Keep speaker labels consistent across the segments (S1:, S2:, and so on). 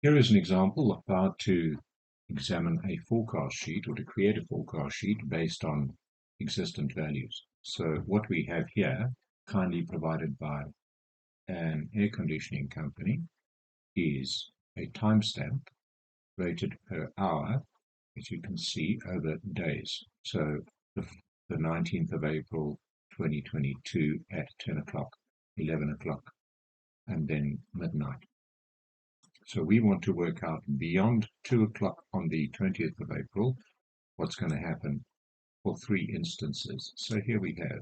S1: Here is an example of how to examine a forecast sheet or to create a forecast sheet based on existent values. So what we have here, kindly provided by an air conditioning company, is a timestamp rated per hour, as you can see, over days. So the 19th of April 2022 at 10 o'clock, 11 o'clock, and then midnight. So we want to work out beyond 2 o'clock on the 20th of April what's going to happen for 3 instances. So here we have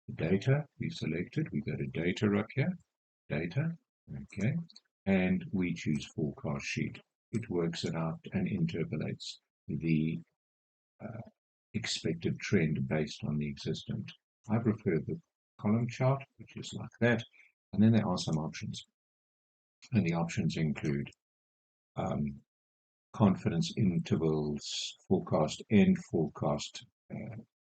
S1: the data we selected. We go to data up here, data, okay, and we choose forecast sheet. It works it out and interpolates the expected trend based on the existent. I prefer the column chart, which is like that, and then there are some options. And the options include confidence intervals, forecast end, forecast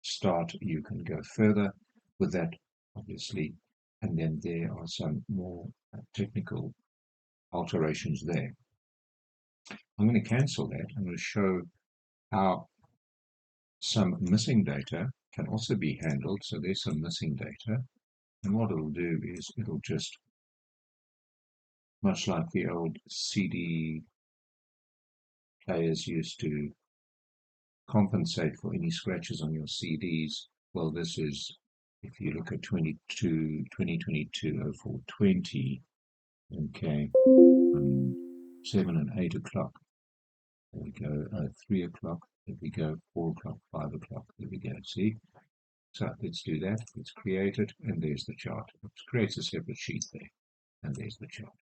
S1: start. You can go further with that, obviously, and then there are some more technical alterations there. I'm going to cancel that. I'm going to show how some missing data can also be handled. So there's some missing data, and what it'll do is it'll just, much like the old CD players used to compensate for any scratches on your CDs. Well, this is, if you look at 2022-0420, okay, 7 and 8 o'clock, there we go, 3 o'clock, there we go, 4 o'clock, 5 o'clock, there we go, see? So let's do that, let's create it, and there's the chart. It creates a separate sheet there, and there's the chart.